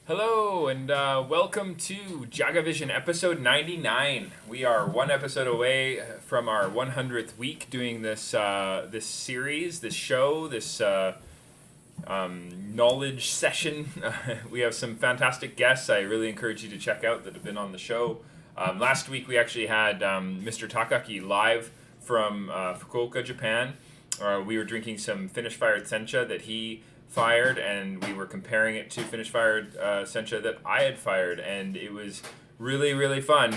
Hello and welcome to JagaVision episode 99. We are one episode away from our 100th week doing this series, this show, this knowledge session. We have some fantastic guests I really encourage you to check out that have been on the show. Last week we actually had Mr. Takaki live from Fukuoka, Japan. We were drinking some Finnish fired sencha that he fired, and we were comparing it to Finnish fired sencha that I had fired, and it was really fun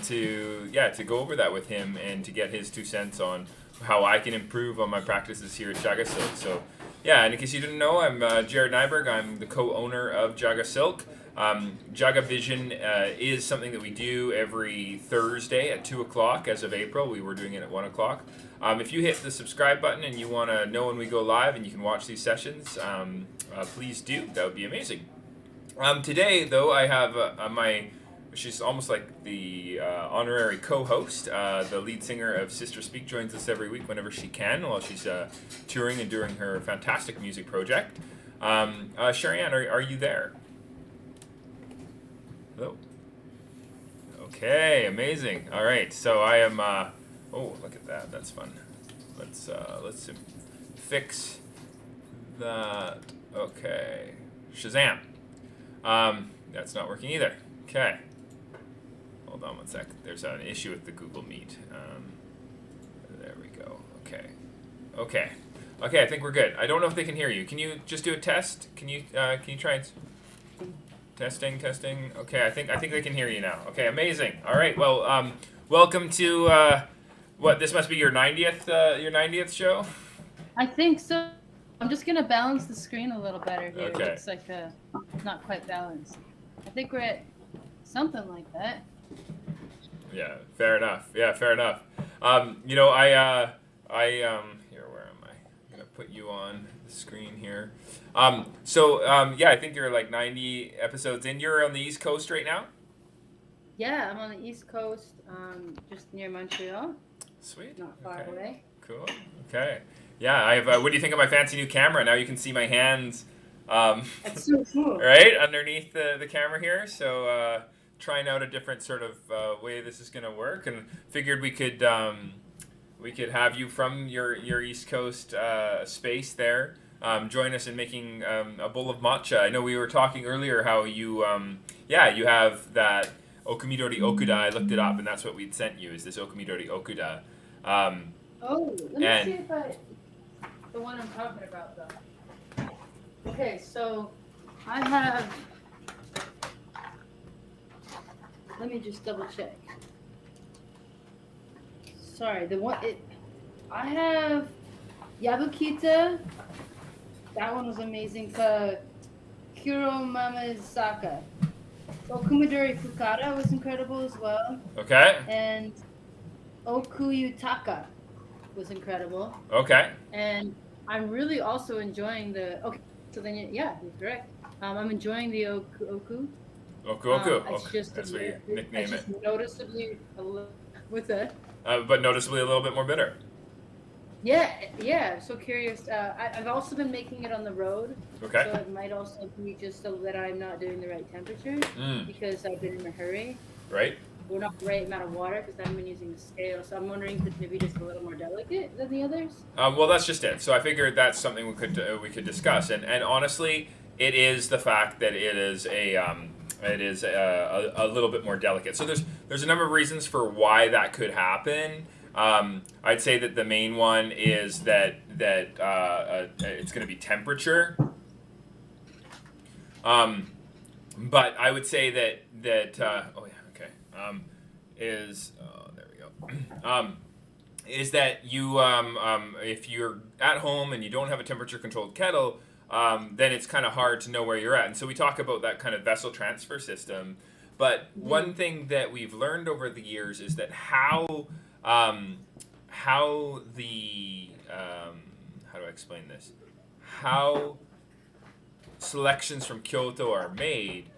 to go over that with him and to get his 2 cents on how I can improve on my practices here at JagaSilk. So yeah, and in case you didn't know, I'm Jared Nyberg. I'm the co-owner of JagaSilk. JagaVision is something that we do every Thursday at 2 o'clock. As of April, we were doing it at 1 o'clock. If you hit the subscribe button and you want to know when we go live and you can watch these sessions, please do. That would be amazing. Today, though, I have she's almost like the honorary co-host. The lead singer of Sister Speak joins us every week whenever she can while she's touring and doing her fantastic music project. Sherri, are you there? Hello. Okay, amazing. All right, so I am. Oh, look at that. That's fun. Let's fix that. Okay, Shazam. That's not working either. Okay. Hold on one sec. There's an issue with the Google Meet. There we go. Okay. I think we're good. I don't know if they can hear you. Can you just do a test? Can you try and testing? Okay, I think they can hear you now. Okay, amazing. All right. Well, welcome to what? This must be your 90th show. I think so. I'm just gonna balance the screen a little better here. Okay. It's like not quite balanced. I think we're at something like that. Yeah, fair enough. Here, where am I? I'm gonna put you on the screen here. I think you're like 90 episodes in. You're on the East Coast right now? Yeah, I'm on the East Coast, just near Montreal. Sweet. Not far away. Cool. Okay. Yeah, I have. What do you think of my fancy new camera? Now you can see my hands. That's so cool. Right underneath the camera here. So trying out a different sort of way this is gonna work, and figured we could have you from your East Coast space there. Join us in making a bowl of matcha. I know we were talking earlier how you you have that Okumidori Okuda. I looked it up, and that's what we'd sent you, is this Okumidori Okuda. Let me see if the one I'm talking about though. Okay, so I have. Let me just double check. Sorry, I have Yabukita. That one was amazing. Kuromamazaka. Okumidori Fukada was incredible as well. Okay. And Okuyutaka was incredible. Okay. And I'm really also enjoying the. Okay, so then you're correct. I'm enjoying the Oku. Oku. It's just That's what you nickname it. Noticeably a little. What's that? But noticeably a little bit more bitter. Yeah. So curious. I've also been making it on the road. Okay. So it might also be just so that I'm not doing the right temperature because I've been in a hurry. Right. We're not the right amount of water because I haven't been using the scale. So I'm wondering if it's maybe just a little more delicate than the others. Well, that's just it. So I figured that's something we could discuss. And honestly, it is the fact that it is a little bit more delicate. So there's a number of reasons for why that could happen. I'd say that the main one is that it's going to be temperature. But I would say that there we go. Is that you if you're at home and you don't have a temperature controlled kettle, then it's kind of hard to know where you're at. And so we talk about that kind of vessel transfer system. But one thing that we've learned over the years is that how do I explain this? How selections from Kyoto are made,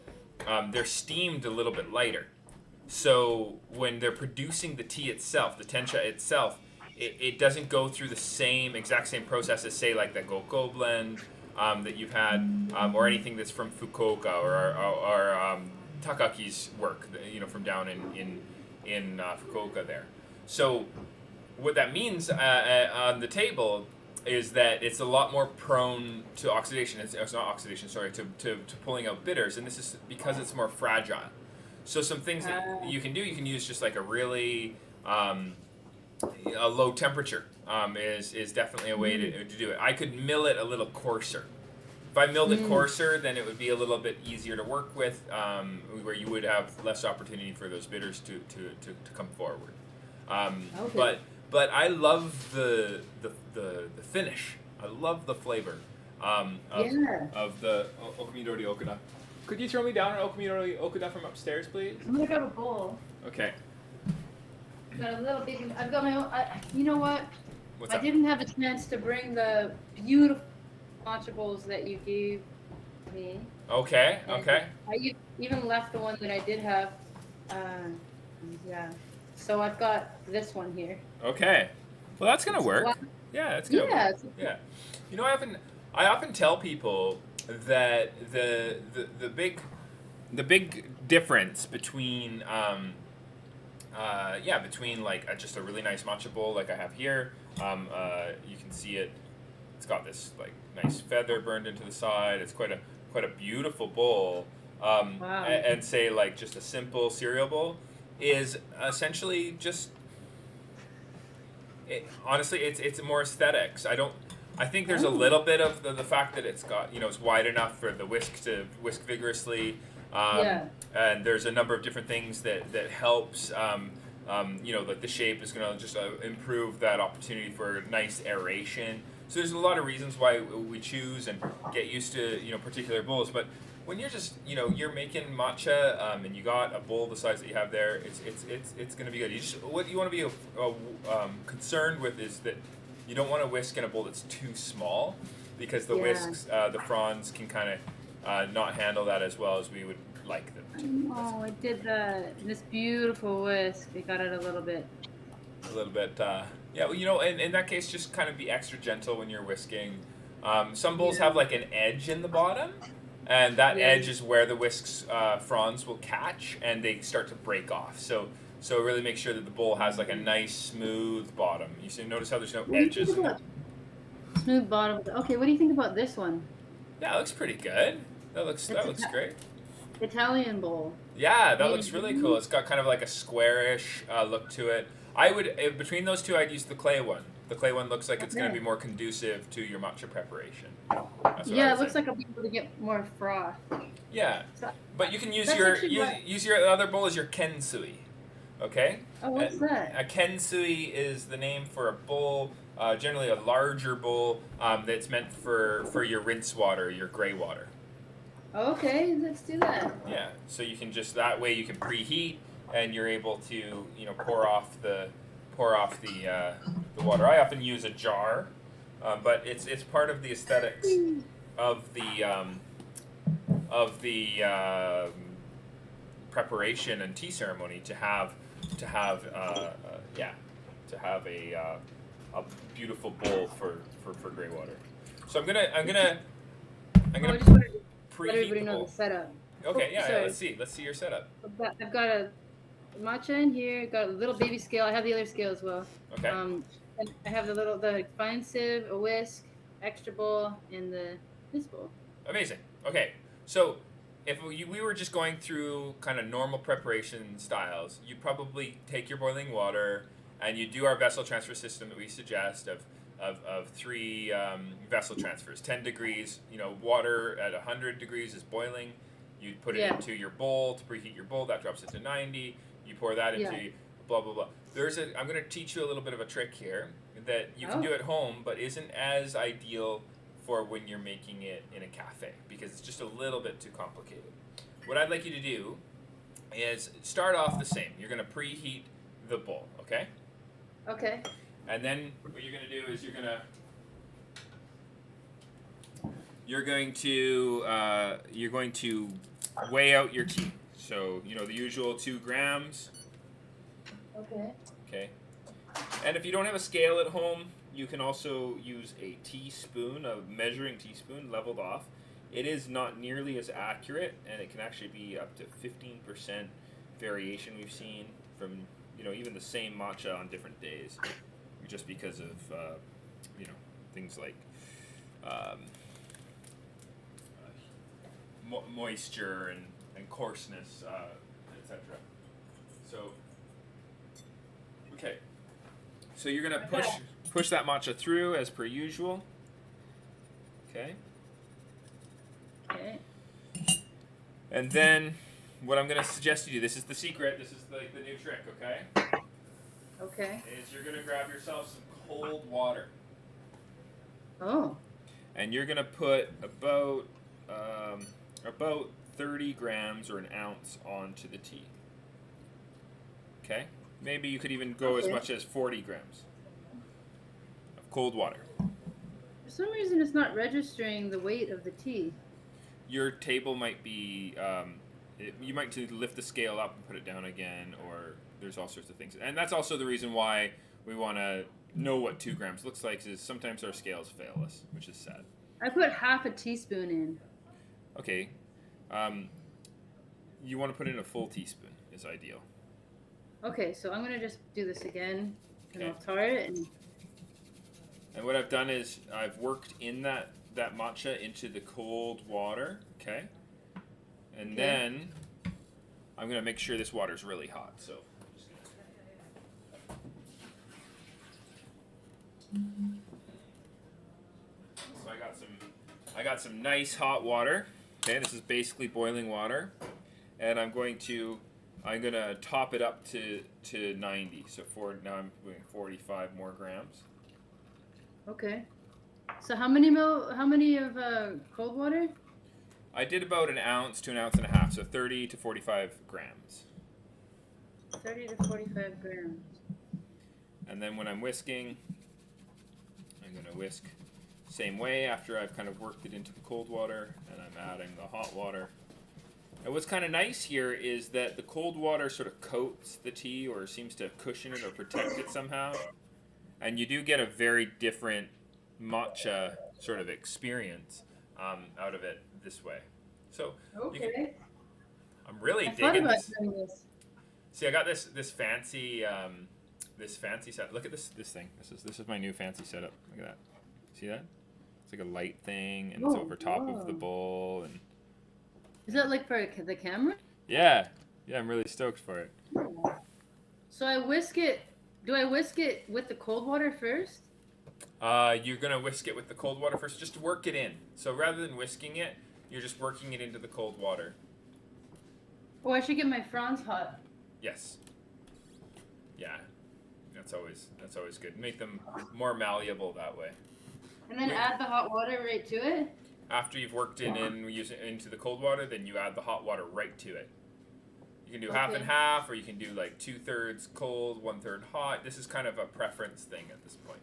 they're steamed a little bit lighter. So when they're producing the tea itself, the tencha itself, it doesn't go through the exact same process as, say, like the Goko blend that you've had, or anything that's from Fukuoka or Takaki's work, from down in Fukuoka there. So what that means on the table is that it's a lot more prone to oxidation. It's not oxidation, sorry, to pulling out bitters, and this is because it's more fragile. So some things that you can do, you can use just like a really a low temperature is definitely a way to do it. I could mill it a little coarser. If I milled it coarser, then it would be a little bit easier to work with, where you would have less opportunity for those bitters to come forward. Okay. But I love the finish. I love the flavor of the Okumidori Okuda. Could you throw me down an Okumidori Okuda from upstairs, please? I'm gonna grab a bowl. Okay. I've got a little big. I've got my own. You know what? What's I up? didn't have a chance to bring the beautiful matcha bowls that you gave me. Okay. I even left the one that I did have. Yeah. So I've got this one here. Okay. Well, that's gonna work. Yeah, that's gonna work. Yeah. You know, I often tell people that the big difference between between like just a really nice matcha bowl like I have here, you can see it. It's got this like nice feather burned into the side. It's quite a beautiful bowl. Wow. And say like just a simple cereal bowl is essentially just. Honestly, it's more aesthetics. I think there's a little bit of the fact that it's got, it's wide enough for the whisk to whisk vigorously. And there's a number of different things that helps. Like the shape is going to just improve that opportunity for nice aeration. So there's a lot of reasons why we choose and get used to, particular bowls. But when you're just, you're making matcha and you got a bowl the size that you have there, it's going to be good. What you want to be concerned with is that you don't want to whisk in a bowl that's too small, because the whisks, the fronds can kind of not handle that as well as we would like them to. Oh, I did this beautiful whisk. We got it a little bit. Yeah, well, in that case, just kind of be extra gentle when you're whisking. Some bowls have like an edge in the bottom, and that edge is where the whisk's fronds will catch, and they start to break off. So really make sure that the bowl has like a nice smooth bottom. You see, notice how there's no edges. Smooth bottom. Okay, what do you think about this one? Yeah, it looks pretty good. That looks great. Italian bowl. Yeah, that looks really cool. It's got kind of like a squarish look to it. I would, between those two, I'd use the clay one. The clay one looks like it's going to be more conducive to your matcha preparation. Yeah, it looks like I'll be able to get more froth. Yeah, but you can use your other bowl as your kensui. Okay? Oh, what's that? A kensui is the name for a bowl, generally a larger bowl that's meant for your rinse water, your gray water. Okay, let's do that. Yeah, so you can just, that way you can preheat and you're able to, pour off the water. I often use a jar, but it's part of the aesthetics of the preparation and tea ceremony to have a beautiful bowl for gray water. So I'm gonna let everybody know the setup. Okay, yeah, let's see your setup. I've got a matcha in here, got a little baby scale. I have the other scale as well. Okay. And I have the fine sieve, a whisk, extra bowl, and this bowl. Amazing. Okay, so if we were just going through kind of normal preparation styles, you'd probably take your boiling water and you do our vessel transfer system that we suggest of 3 vessel transfers. 10 degrees, water at 100 degrees is boiling. You put it into your bowl to preheat your bowl. That drops it to 90. You pour that into blah, blah, blah. I'm going to teach you a little bit of a trick here that you can do at home, but isn't as ideal for when you're making it in a cafe, because it's just a little bit too complicated. What I'd like you to do is start off the same. You're going to preheat the bowl, okay? Okay. And then what you're going to do is you're going to weigh out your tea. So, the usual 2 grams. Okay. Okay. And if you don't have a scale at home, You can also use a teaspoon, a measuring teaspoon, leveled off. It is not nearly as accurate, and it can actually be up to 15% variation we've seen from, even the same matcha on different days, just because of, things like moisture and coarseness, etc. So, okay. So you're gonna push that matcha through as per usual. Okay. Okay. And then, what I'm gonna suggest you do. This is the secret. This is like the new trick. Okay. Okay. Is you're gonna grab yourself some cold water. Oh. And you're gonna put about 30 grams or an ounce onto the tea. Okay. Maybe you could even go as much as 40 grams of cold water. For some reason, it's not registering the weight of the tea. Your table might be, you might need to lift the scale up and put it down again, or there's all sorts of things. And that's also the reason why we want to know what 2 grams looks like, is sometimes our scales fail us, which is sad. I put half a teaspoon in. Okay. You want to put in a full teaspoon is ideal. Okay, so I'm going to just do this again, and Okay. I'll tar it. And what I've done is I've worked in that matcha into the cold water, okay? And then I'm going to make sure this water's really hot, so I'm just gonna... So I got some nice hot water. Okay, this is basically boiling water. And I'm going to top it up to 90. So now I'm doing 45 more grams. Okay. So how many of cold water? I did about an ounce to an ounce and a half, so 30 to 45 grams. 30 to 45 grams. And then when I'm whisking, I'm going to whisk same way after I've kind of worked it into the cold water, and I'm adding the hot water. And what's kind of nice here is that the cold water sort of coats the tea, or seems to cushion it or protect it somehow. And you do get a very different matcha sort of experience out of it this way. So I'm really digging this. See, I got this fancy set. Look at this thing. This is my new fancy setup. Look at that. See that? It's like a light thing, and it's over top of the bowl. And is that like for the camera? Yeah, I'm really stoked for it. So I whisk it. Do I whisk it with the cold water first? You're gonna whisk it with the cold water first, just to work it in. So rather than whisking it, you're just working it into the cold water. Oh, I should get my fronds hot. Yes. Yeah, that's always good. Make them more malleable that way. And then add the hot water right to it? After you've worked it in, use it into the cold water, then you add the hot water right to it. You can do half and half, or you can do like 2/3 cold, 1/3 hot. This is kind of a preference thing at this point.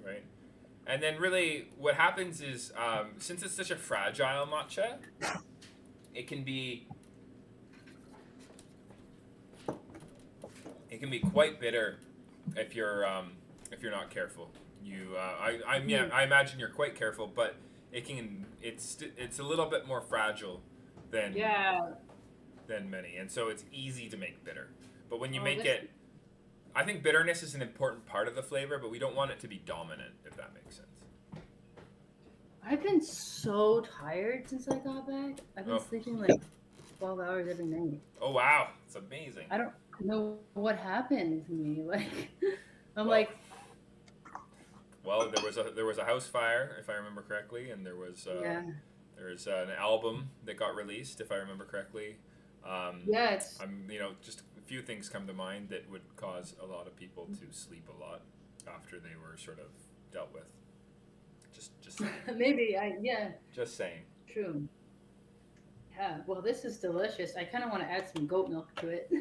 Right? And then really what happens is, since it's such a fragile matcha, it can be quite bitter if you're not careful. I imagine you're quite careful, but it's a little bit more fragile than many, and so it's easy to make bitter. But when you make it, I think bitterness is an important part of the flavor, but we don't want it to be dominant, if that makes sense. I've been so tired since I got back. I've been sleeping like 12 hours every night. Oh wow, it's amazing. I don't know what happened to me. Like Well, there was a house fire, if I remember correctly, and there was an album that got released, if I remember correctly. Just a few things come to mind that would cause a lot of people to sleep a lot after they were sort of dealt with. Just saying. Maybe Just saying. True. Yeah. Well, this is delicious. I kind of want to add some goat milk to it.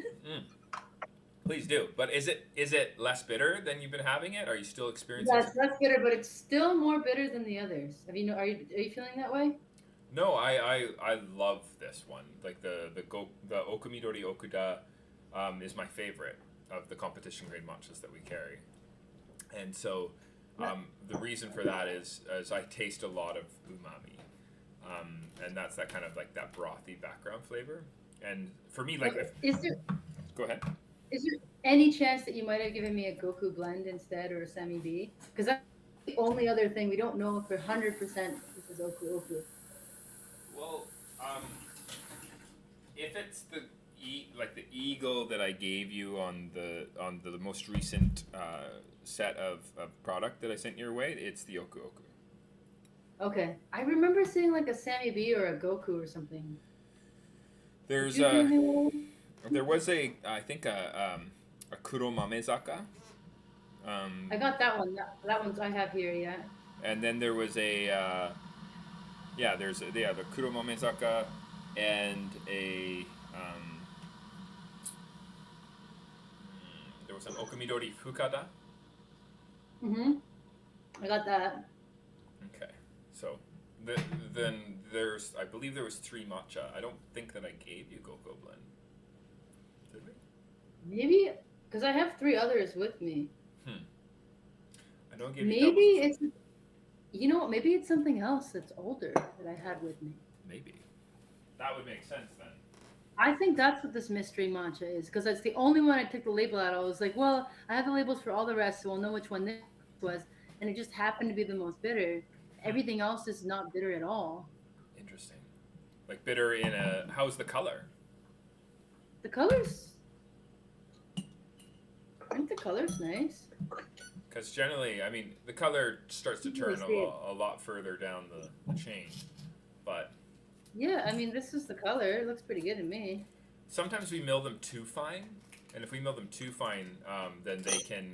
Please do. But is it less bitter than you've been having it? Are you still experiencing? Yeah, it's less bitter, but it's still more bitter than the others. Are you feeling that way? No, I love this one. Like the Okumidori Okuda is my favorite. the competition grade matchas that we carry. And so the reason for that is I taste a lot of umami. And that's that kind of like that brothy background flavor. And for me, like, go ahead. Is there any chance that you might have given me a Goku blend instead or a Semi B? Because that's the only other thing we don't know for 100% this is Oku. Well, if it's the the eagle that I gave you on the most recent set of product that I sent your way, it's the Oku. Okay, I remember seeing like a Sami B or a Goku or something. There was I think a Kuromamezaka. I got that one. That one's I have here, yeah. And then there was the Kuromamezaka and there was an Okumidori Fukada. I got that. Okay, so then I believe there was 3 matcha. I don't think that I gave you Goku blend. Did we? Maybe because I have 3 others with me. I don't give maybe you it's maybe it's something else that's older that I had with me. Maybe that would make sense then. I think that's what this mystery matcha is because it's the only one I took the label out. I was like, well, I have the labels for all the rest, so I'll know which one this was, and it just happened to be the most bitter. Everything else is not bitter at all. Interesting. Like bitter in a... How's the color? The color's... I think the color's nice. Because generally, I mean, the color starts to turn a lot further down the chain. But... Yeah, I mean, this is the color. It looks pretty good to me. Sometimes we mill them too fine. And if we mill them too fine, then they can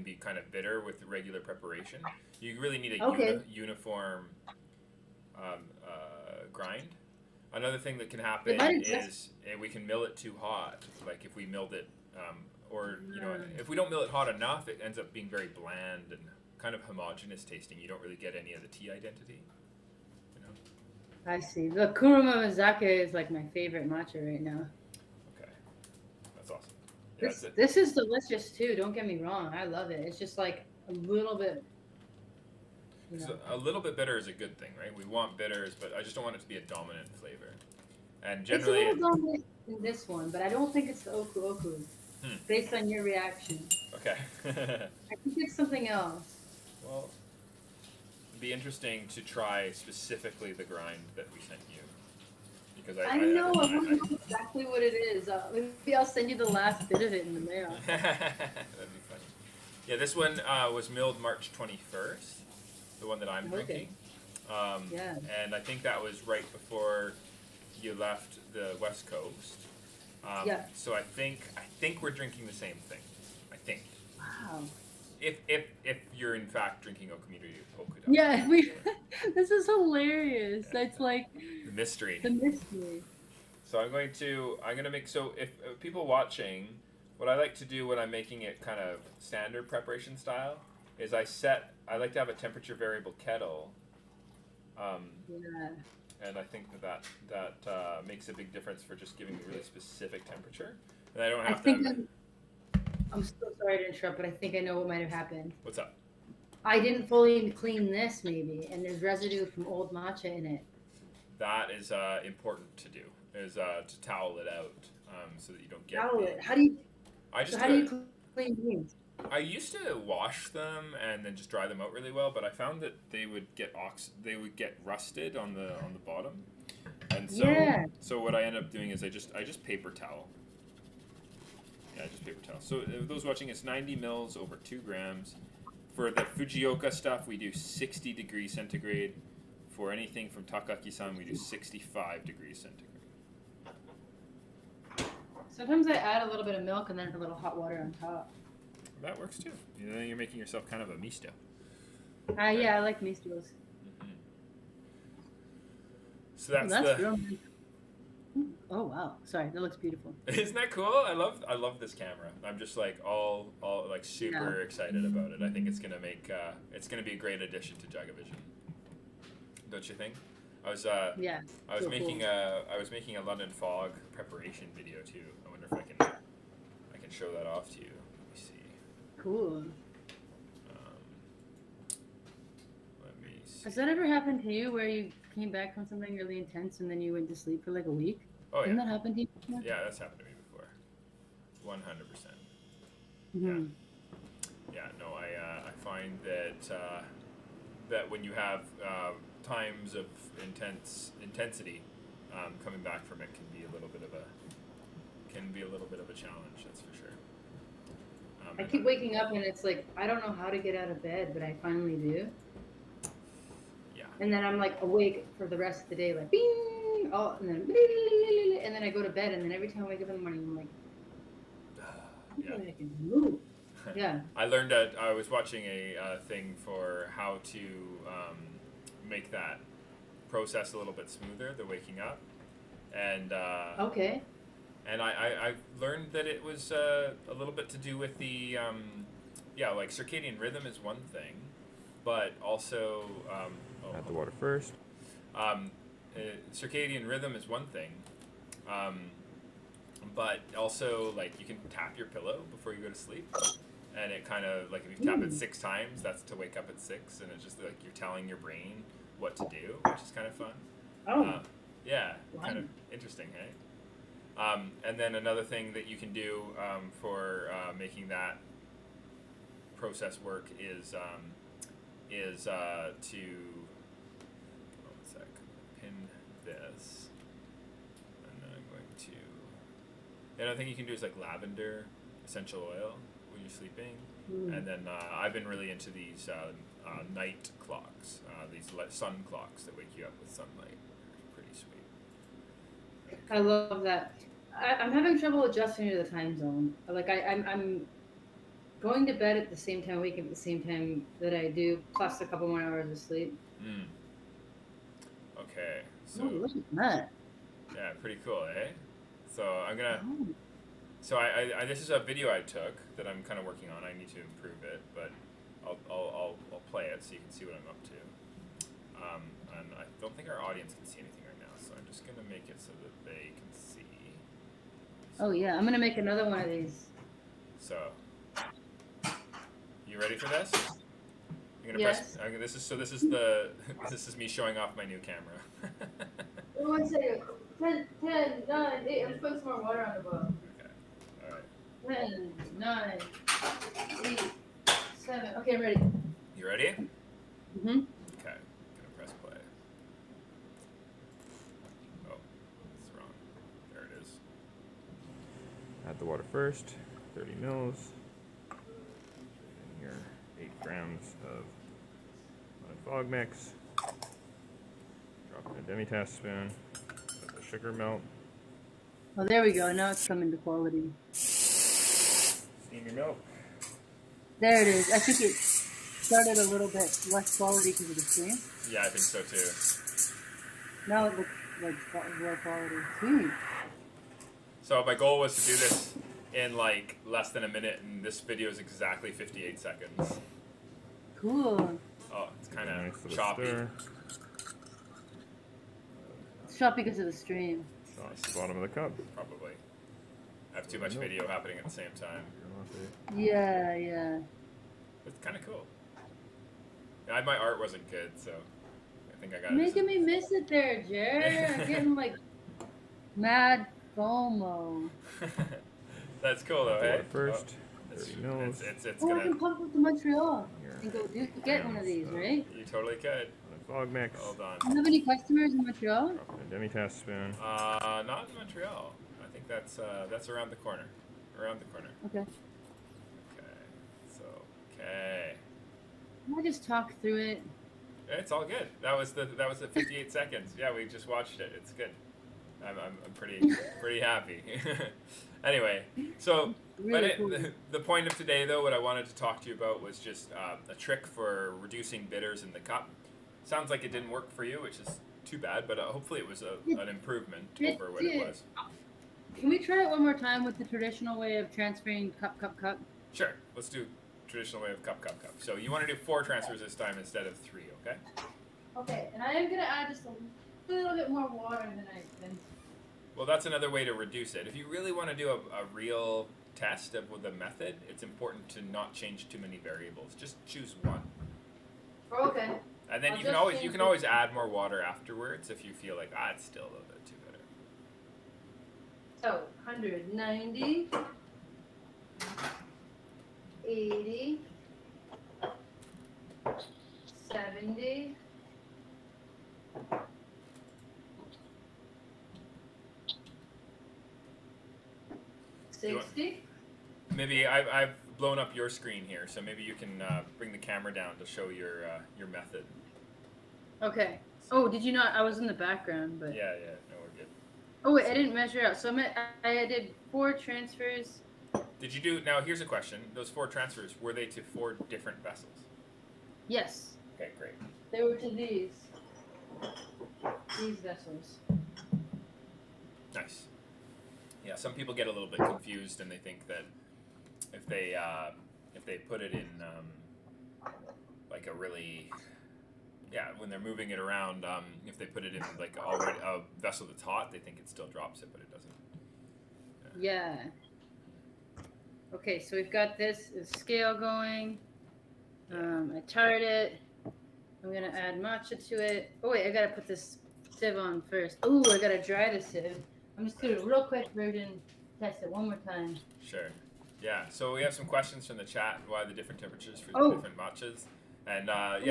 be kind of bitter with regular preparation. You really need a uniform grind. Another thing that can happen is we can mill it too hot. Like if we milled it, if we don't mill it hot enough, it ends up being very bland and kind of homogeneous tasting. You don't really get any of the tea identity. I see. The Kuromamezaka is like my favorite matcha right now. Okay, that's awesome. Yeah, this is delicious too. Don't get me wrong. I love it. It's just like a little bit. So a little bit bitter is a good thing, right? We want bitters, but I just don't want it to be a dominant flavor. And generally, it's a little dominant in this one, but I don't think it's the Oku. Based on your reaction. Okay. I think it's something else. Well, it'd be interesting to try specifically the grind that we sent you. Because I don't know exactly what it is. Maybe I'll send you the last bit of it in the mail. That'd be funny. Yeah, this one was milled March 21st, the one that I'm drinking. Yeah. And I think that was right before you left the West Coast. Yeah. So I think we're drinking the same thing. I think. Wow. If you're in fact drinking Okumidori Okuda. Yeah, this is hilarious. That's like the mystery. The mystery. So I'm gonna make, so if people watching, what I like to do when I'm making it kind of standard preparation style is I like to have a temperature variable kettle. Yeah. And I think that makes a big difference for just giving a really specific temperature. And I don't have to. I'm so sorry to interrupt, but I think I know what might have happened. What's up? I didn't fully clean this, maybe, and there's residue from old matcha in it. That is important to do, is to towel it out so that you don't get Towel it? How do you clean these? I used to wash them and then just dry them out really well, but I found that they would get rusted on the bottom. And so what I end up doing is I just paper towel. Yeah, just paper towel. So those watching, it's 90 mils over 2 grams. For the Fujioka stuff, we do 60 degrees centigrade. For anything from Takaki-san, we do 65 degrees centigrade. Sometimes I add a little bit of milk and then a little hot water on top. That works too. Then you're making yourself kind of a misto. Yeah, I like mistos. Mm-hmm. So that's real nice. Oh wow! Sorry, that looks beautiful. Isn't that cool? I love this camera. I'm just like all like super excited about it. I think it's gonna be a great addition to JagaVision. Don't you think? I was making a London fog preparation video too. I wonder if I can show that off to you. Let me see. Cool. Let me see. Has that ever happened to you where you came back from something really intense and then you went to sleep for like a week? Oh, Didn't yeah. that happen to you before? Yeah, that's happened to me before. 100%. Mm-hmm. Yeah, no, I find that that when you have times of intensity, coming back from it can be a little bit of a challenge. That's for sure. I keep waking up and it's like I don't know how to get out of bed, but I finally do. Yeah. And then I'm like awake for the rest of the day, like bing, oh, and then I go to bed, and then every time I wake up in the morning, I'm like, Yeah. I can move. Yeah. I learned that I was watching a thing for how to make that process a little bit smoother, the waking up, and Okay. and I learned that it was a little bit to do with the like circadian rhythm is one thing, but also Add the water first. Circadian rhythm is one thing, but also like you can tap your pillow before you go to sleep, and it kind of like if you tap it 6 times, that's to wake up at 6, and it's just like you're telling your brain what to do, which is kind of fun. Oh. Yeah, Wow. kind of interesting, hey? And then another thing that you can do for making that process work is to one sec, pin this, and then I'm going to. Another thing you can do is like lavender essential oil when you're sleeping, and then I've been really into these night clocks, these sun clocks that wake you up with sunlight. Pretty sweet. I love that. I'm having trouble adjusting to the time zone. Like I'm going to bed at the same time, waking up at the same time that I do, plus a couple more hours of sleep. Okay, so Oh, look at that. yeah, pretty cool, eh? So I'm gonna. Oh. So I this is a video I took that I'm kind of working on. I need to improve it, but I'll play it so you can see what I'm up to. And I don't think our audience can see anything right now, so I'm just gonna make it so that they can see. Oh yeah, I'm gonna make another one of these. So, you ready for this? I'm gonna Yes. press. This is this is me showing off my new camera. One second. 10, 9, 8. I'm putting some more water on the bowl. Okay. All right. 10, 9, 8, 7. Okay, I'm ready. You ready? Mm-hmm. Okay. Gonna press play. Oh, it's wrong. There it is. Add the water first. 30 mils. And here, 8 grams of fog mix. Drop in a demi-tablespoon. Let the sugar melt. Oh, there we go. Now it's coming to quality. Steam your milk. There it is. I think it started a little bit less quality because of the stream. Yeah, I think so too. Now it looks like low quality. Sweet. So my goal was to do this in like less than a minute, and this video is exactly 58 seconds. Cool. Oh, it's kind Nice of little choppy. stir. It's shot because of the stream. Sauce the bottom of the cup. Probably. I have too much video happening at the same time. Yeah, yeah. It's kind of cool. My art wasn't good, so I think I got Making me miss it there, Jared. I'm getting like mad FOMO. That's cool though, hey? First, Oh, 30 mils. it's Oh, I gonna. can pump up to Montreal Here. and go get one of these, right? You totally could. Fog mix. Hold on. Do you have any customers in Montreal? Drop in a demi-tablespoon. Not in Montreal. I think that's around the corner. Around the corner. Okay. Okay. So okay. Can I just talk through it? It's all good. That was the 58 seconds. Yeah, we just watched it. It's good. I'm pretty happy. Anyway, so Really cool. the point of today though, what I wanted to talk to you about was just a trick for reducing bitters in the cup. Sounds like it didn't work for you, which is too bad, but hopefully it was an improvement over what it was. Can we try it one more time with the traditional way of transferring cup? Sure. Let's do traditional way of cup. So you want to do 4 transfers this time instead of 3, okay? Okay, and I am gonna add just a little bit more water than I. Well, that's another way to reduce it. If you really want to do a real test of with the method, it's important to not change too many variables. Just choose one. Okay. And then I'll you can just always change add more water afterwards if you feel like it's still a little bit too bitter. So 190, 80, 70. 60. Maybe I've blown up your screen here, so maybe you can bring the camera down to show your method. Okay. Oh, did you not? I was in the background, but. Yeah, no, we're good. Oh wait, I didn't measure out. So I did 4 transfers. Did you do? Now here's a question: those 4 transfers, were they to 4 different vessels? Yes. Okay, great. They were to these vessels. Nice. Yeah, some people get a little bit confused and they think that if they put it in like a really when they're moving it around, if they put it in like already a vessel that's hot, they think it still drops it, but it doesn't. Yeah. Okay, so we've got this scale going. I tarred it. I'm gonna add matcha to it. Oh wait, I gotta put this sieve on first. Ooh, I gotta dry the sieve. I'm just gonna do a real quick version, test it one more time. Sure. Yeah. So we have some questions from the chat. Why the different temperatures for the different matchas? And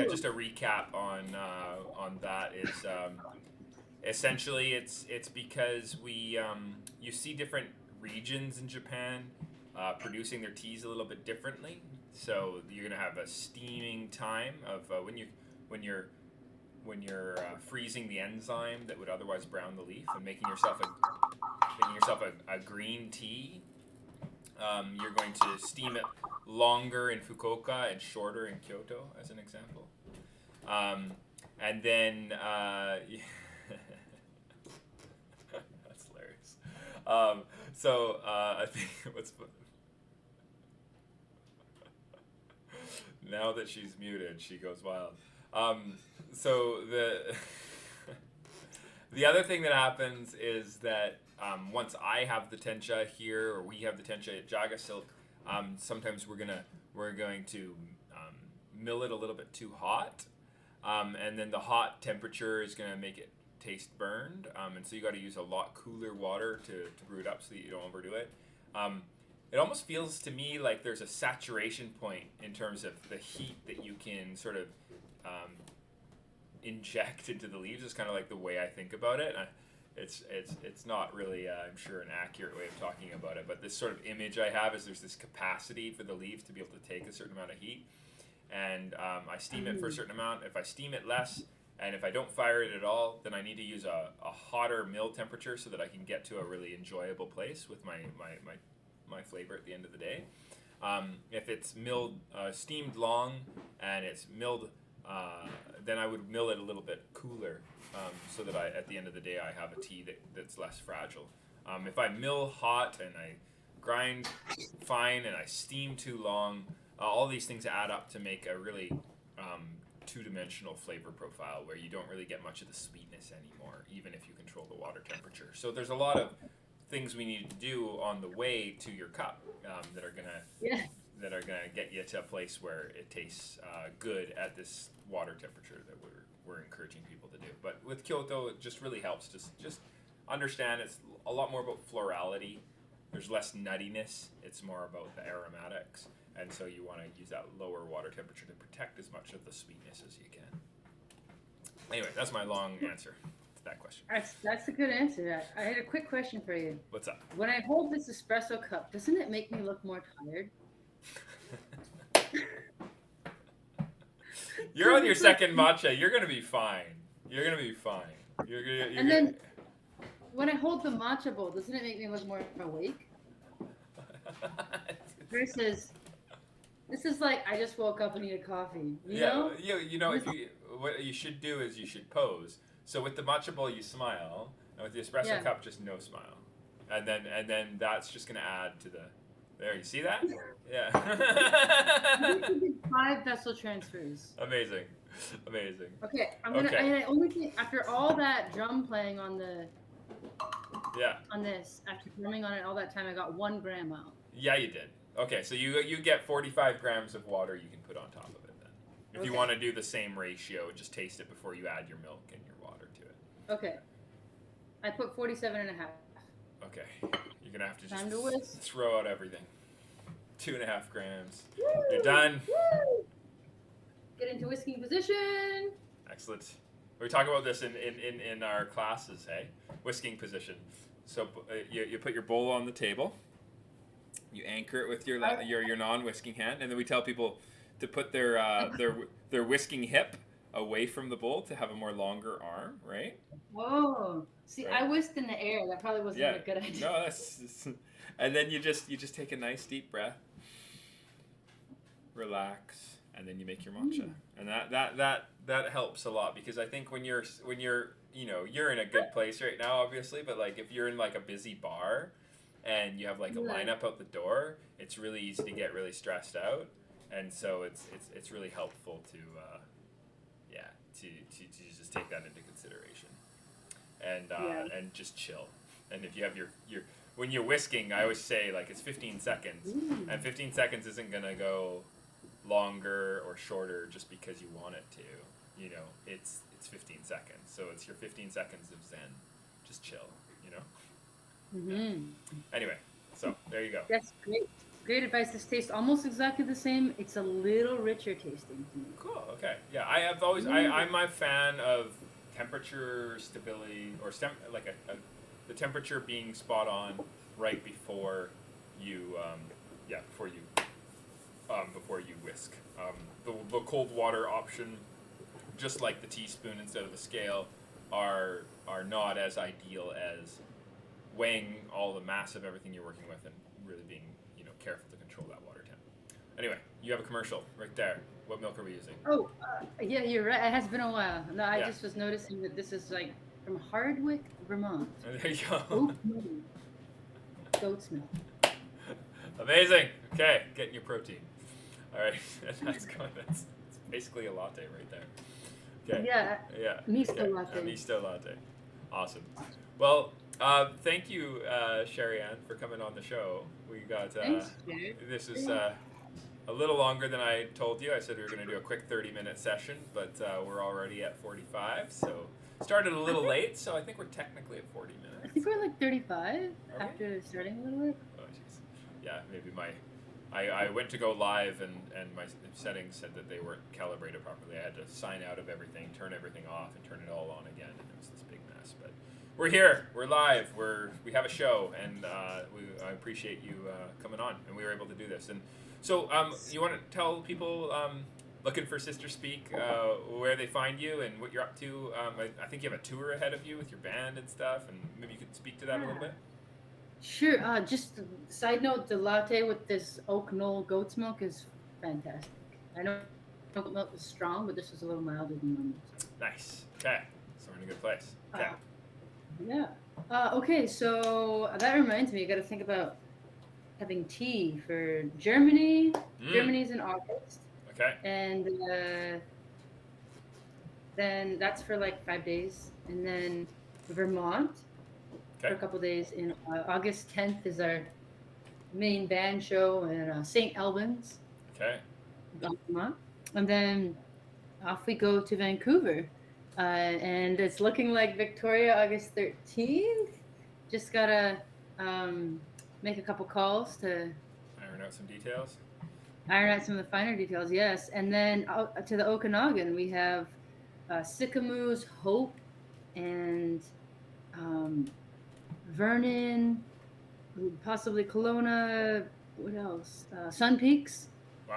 just a recap on that is essentially it's because we you see different regions in Japan producing their teas a little bit differently. So you're gonna have a steaming time of when you're freezing the enzyme that would otherwise brown the leaf and making yourself a green tea. You're going to steam it longer in Fukuoka and shorter in Kyoto, as an example. And then that's hilarious. I think what's now that she's muted, she goes wild. So the other thing that happens is that once I have the tencha here, or we have the tencha at JagaSilk, sometimes we're going to mill it a little bit too hot, and then the hot temperature is going to make it taste burned, and so you got to use a lot cooler water to brew it up so that you don't overdo it. It almost feels to me like there's a saturation point in terms of the heat that you can sort of inject into the leaves. Is kind of like the way I think about it. It's not really, I'm sure, an accurate way of talking about it, but this sort of image I have is there's this capacity for the leaf to be able to take a certain amount of heat, and I steam it for a certain amount. If I steam it less, and if I don't fire it at all, then I need to use a hotter mill temperature so that I can get to a really enjoyable place with my flavor at the end of the day. If it's steamed long, and it's milled, then I would mill it a little bit cooler, so that at the end of the day, I have a tea that's less fragile. If I mill hot and I grind fine and I steam too long, all these things add up to make a really two-dimensional flavor profile where you don't really get much of the sweetness anymore, even if you control the water temperature. So there's a lot of things we need to do on the way to your cup that are gonna get you to a place where it tastes good at this water temperature that we're encouraging people to do. But with Kyoto, it just really helps just understand it's a lot more about florality. There's less nuttiness. It's more about the aromatics, and so you want to use that lower water temperature to protect as much of the sweetness as you can. Anyway, that's my long answer to that question. That's a good answer. I had a quick question for you. What's up? When I hold this espresso cup, doesn't it make me look more tired? You're on your second matcha. You're gonna be fine. Then when I hold the matcha bowl, doesn't it make me look more awake? Versus, this is like I just woke up and need a coffee. You know? What you should do is you should pose. So with the matcha bowl, you smile, and with the espresso cup, just no smile, and then that's just gonna add to the. There, you see that? Yeah. We did 5 vessel transfers. Amazing. Okay, I only think after all that drum playing on the. Yeah. On this, after drumming on it all that time, I got 1 gram out. Yeah, you did. Okay, so you get 45 grams of water you can put on top of it then. If you Okay. want to do the same ratio, just taste it before you add your milk and your water to it. Okay. I put 47 and a half. Okay, you're gonna have to just Time to whisk. throw out everything. 2.5 grams. Woo! You're done. Woo! Get into whisking position. Excellent. We talk about this in our classes, hey? Whisking position. So you put your bowl on the table. You anchor it with your non-whisking hand, and then we tell people to put their whisking hip away from the bowl to have a more longer arm, right? Whoa. See, Right. I whisked in the air. That probably wasn't a good idea. No, that's and then you just take a nice deep breath, relax, and then you make your matcha. And that helps a lot, because I think when you're you're in a good place right now, obviously, but like if you're in like a busy bar and you have like a lineup out the door, it's really easy to get really stressed out, and so it's really helpful to just take that into consideration, and just chill. And if you have your when you're whisking, I always say like it's 15 seconds, and 15 seconds isn't gonna go longer or shorter just because you want it to. You know, it's 15 seconds, so it's your 15 seconds of zen. Just chill, you know. Mm-hmm. Anyway, so there you go. That's great. Great advice. This tastes almost exactly the same. It's a little richer tasting to me. Cool. Okay. Yeah, I have always. I'm a fan of temperature stability, or the temperature being spot on right before you before you whisk. The cold water option, just like the teaspoon instead of the scale, are not as ideal as weighing all the mass of everything you're working with and really being careful to control that water temp. Anyway, you have a commercial right there. What milk are we using? Oh, yeah, you're right. It has been a while. No, I Yeah. just was noticing that this is like from Hardwick, Vermont. There you go. Okumidori. Goat's milk. Amazing. Okay, getting your protein. All right, that's good. It's basically a latte right there. Okay. Yeah. Yeah. Misto latte. A misto latte. Awesome. Well, thank you, Sherri Ann, for coming on the show. We got Thanks, Jared. this is a little longer than I told you. I said we were going to do a quick 30-minute session, but we're already at 45. So started a little late, so I think we're technically at 40 I minutes. think we're like 35 we? after starting a little bit. Oh, jeez. Yeah, maybe I went to go live and my settings said that they weren't calibrated properly. I had to sign out of everything, turn everything off, and turn it all on again, and it was this big mess. But we're here, we're live, we have a show, and I appreciate you coming on, and we were able to do this. And so, you want to tell people looking for Sister Speak where they find you and what you're up to? I think you have a tour ahead of you with your band and stuff, and maybe you could speak to that a little bit. Sure. Just side note, the latte with this oak knoll goat's milk is fantastic. I know oat milk is strong, but this is a little milder than normal. Nice. Okay, so we're in a good place. Okay. Yeah. Okay, so that reminds me, I got to think about having tea for Germany. Germany's in August. Okay. And then that's for like 5 days. And then Vermont for a couple days. In August 10th is our main band show in St. Albans. Okay. Vermont. And then off we go to Vancouver. And it's looking like Victoria, August 13th. Just gotta make a couple calls to Iron out some details. iron out some of the finer details, yes. And then to the Okanagan, we have Sycamoose, Hope, and Vernon, possibly Kelowna. What else? Sun Peaks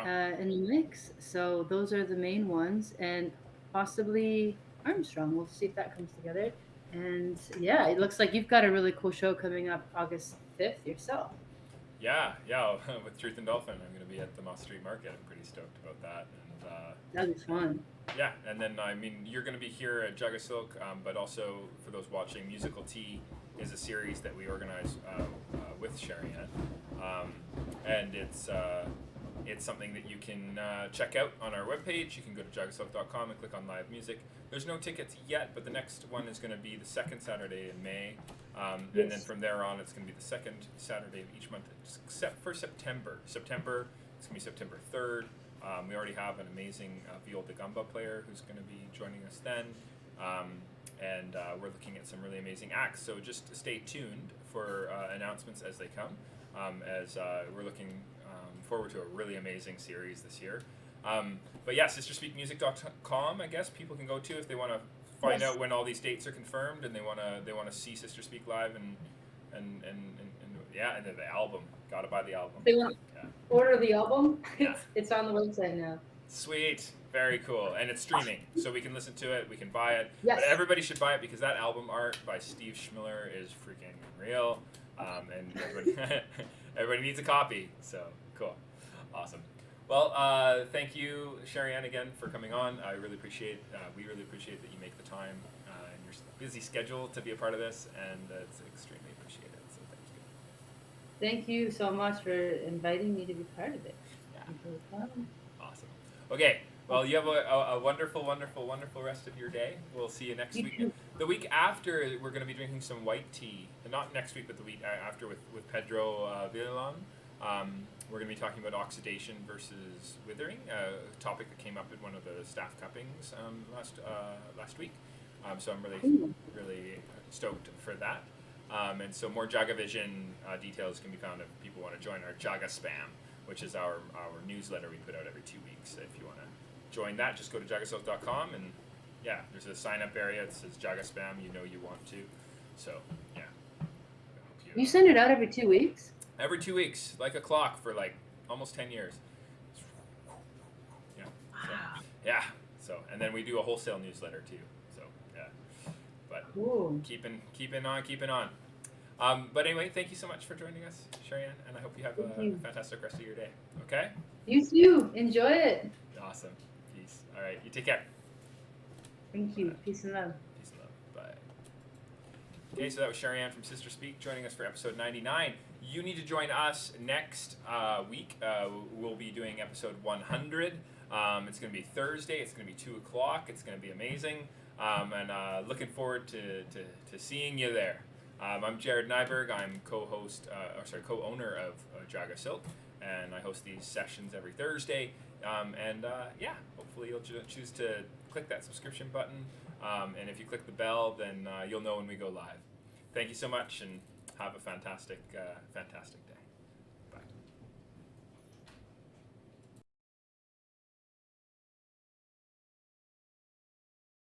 in the mix. So those are the main ones, and possibly Armstrong. We'll see if that comes together. And yeah, it looks like you've got a really cool show coming up August 5th yourself. Yeah. With Truth and Dolphin, I'm going to be at the Moss Street Market. I'm pretty stoked about that. And that'd be fun. Yeah, and then I mean, you're going to be here at JagaSilk, but also for those watching, Musical Tea is a series that we organize with Sherri Ann, and it's it's something that you can check out on our webpage. You can go to jagasilk.com and click on live music. There's no tickets yet, but the next one is going to be the second Saturday in May. And then from there on, it's going to be the second Saturday of each month, except for September. September, it's going to be September 3rd. We already have an amazing viol de gamba player who's going to be joining us then. And we're looking at some really amazing acts. So just stay tuned for announcements as they come, as we're looking forward to a really amazing series this year. But yeah, sisterspeakmusic.com, I guess people can go to if they want to find out when all these dates are confirmed and they want to see Sister Speak live and the album. Gotta buy the album. They want to order the album. Yeah. It's on the website now. Sweet, very cool, and it's streaming, so we can listen to it. We can buy it. Yes. But everybody should buy it because that album art by Steve Schmiller is freaking real, and everybody needs a copy. So cool, awesome. Well, thank you, Sherri Ann, again for coming on. I really appreciate. We really appreciate that you make the time in your busy schedule to be a part of this, and it's extremely appreciated. So thank you. Thank you so much for inviting me to be part of it. Yeah. Awesome. Okay. Well, you have a wonderful, wonderful, wonderful rest of your day. We'll see you next week. The week after, we're going to be drinking some white tea. Not next week, but the week after with Pedro Villalon. We're going to be talking about oxidation versus withering, a topic that came up in one of the staff cuppings last week. So I'm really stoked for that. And so more JagaVision details can be found if people want to join our Jaga Spam, which is our newsletter we put out every 2 weeks. If you want to join that, just go to jagasilk.com and yeah, there's a sign up area that says Jaga Spam. You know you want to. So yeah. You send it out every 2 weeks? Every 2 weeks, like a clock for like almost 10 years. Yeah. Wow. So, yeah. So and then we do a wholesale newsletter too. So yeah. But Cool. keeping on. But anyway, thank you so much for joining us, Sherri Ann, and I hope you have a fantastic rest of your day. Okay? You too. Enjoy it. Awesome. Peace. All right. You take care. Thank you. Peace and love. Peace and love. Bye. Okay, so that was Sherri Ann from Sister Speak joining us for episode 99. You need to join us next week. We'll be doing episode 100. It's going to be Thursday. It's going to be 2 o'clock. It's going to be amazing. And looking forward to seeing you there. I'm Jared Nyberg. I'm co-owner of JagaSilk, and I host these sessions every Thursday. Hopefully you'll choose to click that subscription button, and if you click the bell, then you'll know when we go live. Thank you so much, and have a fantastic day.